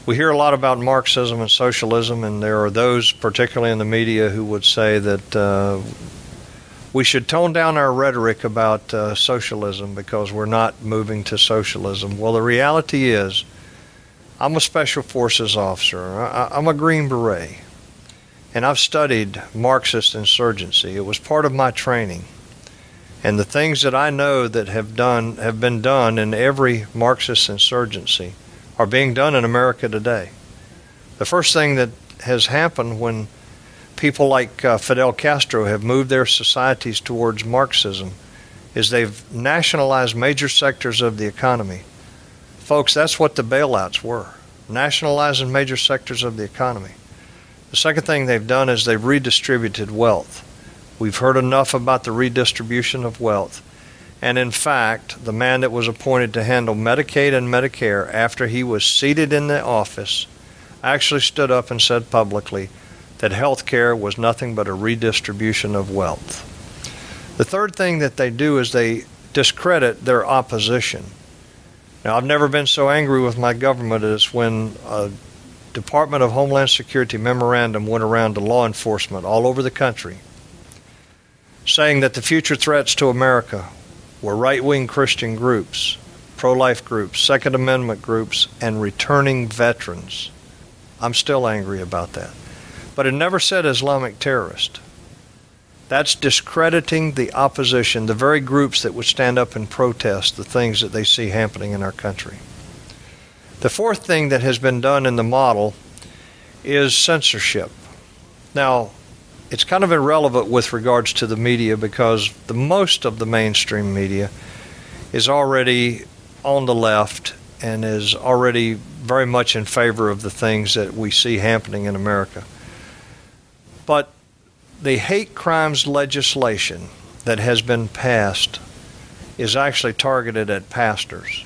We hear a lot about Marxism and socialism, and there are those, particularly in the media, who would say that we should tone down our rhetoric about socialism because we're not moving to socialism. Well, the reality is, I'm a Special Forces officer. I'm a Green Beret, and I've studied Marxist insurgency. It was part of my training. And the things that I know that have been done in every Marxist insurgency are being done in America today. The first thing that has happened when people like Fidel Castro have moved their societies towards Marxism is they've nationalized major sectors of the economy. Folks, that's what the bailouts were, nationalizing major sectors of the economy. The second thing they've done is they've redistributed wealth. We've heard enough about the redistribution of wealth. And in fact, the man that was appointed to handle Medicaid and Medicare after he was seated in the office actually stood up and said publicly that health care was nothing but a redistribution of wealth. The third thing that they do is they discredit their opposition. Now, I've never been so angry with my government as when a Department of Homeland Security memorandum went around to law enforcement all over the country saying that the future threats to America were right-wing Christian groups, pro-life groups, Second Amendment groups, and returning veterans. I'm still angry about that. But it never said Islamic terrorist. That's discrediting the opposition, the very groups that would stand up and protest the things that they see happening in our country. The fourth thing that has been done in the model is censorship. Now, it's kind of irrelevant with regards to the media because the most of the mainstream media is already on the left and is already very much in favor of the things that we see happening in America. But the hate crimes legislation that has been passed is actually targeted at pastors.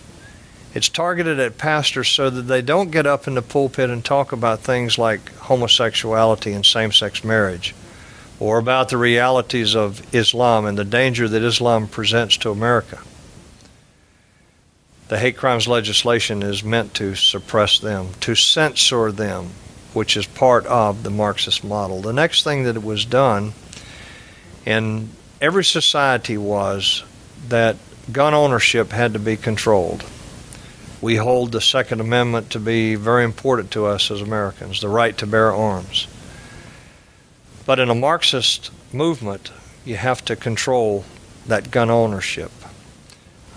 It's targeted at pastors so that they don't get up in the pulpit and talk about things like homosexuality and same-sex marriage, or about the realities of Islam and the danger that Islam presents to America. The hate crimes legislation is meant to suppress them, to censor them, which is part of the Marxist model. The next thing that was done in every society was that gun ownership had to be controlled. We hold the Second Amendment to be very important to us as Americans, the right to bear arms. But in a Marxist movement, you have to control that gun ownership.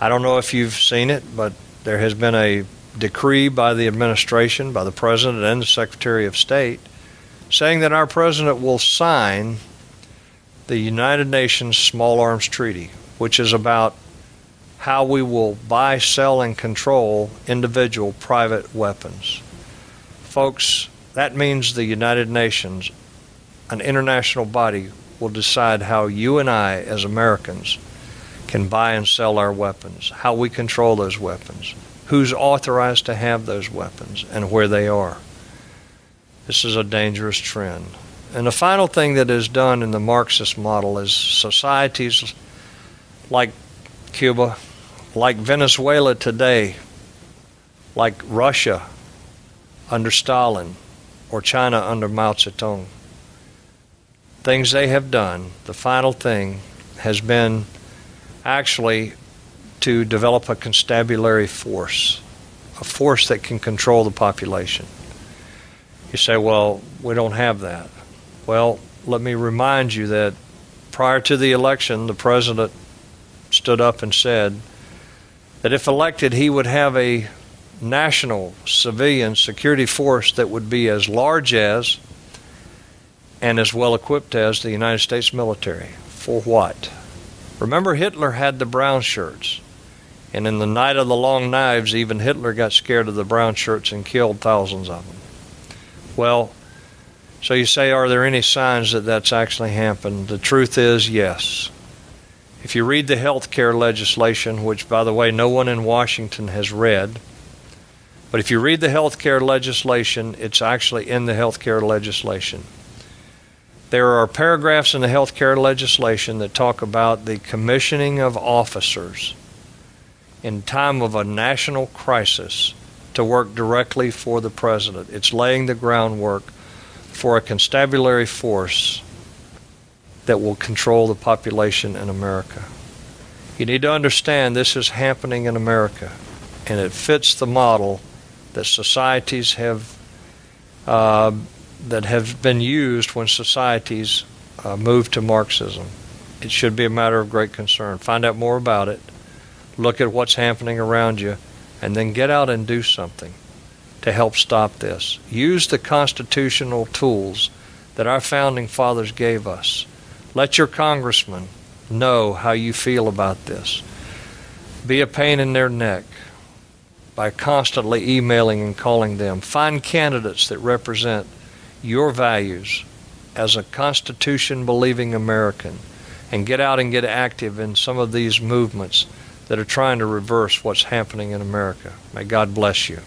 I don't know if you've seen it, but there has been a decree by the administration, by the President and the Secretary of State, saying that our President will sign the United Nations Small Arms Treaty, which is about how we will buy, sell, and control individual private weapons. Folks, that means the United Nations, an international body, will decide how you and I, as Americans, can buy and sell our weapons, how we control those weapons, who's authorized to have those weapons, and where they are. This is a dangerous trend. And the final thing that is done in the Marxist model is societies like Cuba, like Venezuela today, like Russia under Stalin, or China under Mao Zedong. Things they have done, the final thing has been actually to develop a constabulary force, a force that can control the population. You say, well, we don't have that. Well, let me remind you that prior to the election, the president stood up and said that if elected, he would have a national civilian security force that would be as large as and as well equipped as the United States military. For what? Remember, Hitler had the brown shirts. And in the night of the long knives, even Hitler got scared of the brown shirts and killed thousands of them. Well, so you say, are there any signs that that's actually happened? The truth is, yes. If you read the health care legislation, which, by the way, no one in Washington has read, but if you read the health care legislation, it's actually in the health care legislation. There are paragraphs in the health care legislation that talk about the commissioning of officers in time of a national crisis to work directly for the president. It's laying the groundwork for a constabulary force that will control the population in America. You need to understand this is happening in America, and it fits the model that societies have that have been used when societies moved to Marxism. It should be a matter of great concern. Find out more about it, look at what's happening around you, and then get out and do something to help stop this. Use the constitutional tools that our founding fathers gave us. Let your congressman know how you feel about this. Be a pain in their neck by constantly emailing and calling them. Find candidates that represent your values as a Constitution-believing American, and get out and get active in some of these movements that are trying to reverse what's happening in America. May God bless you.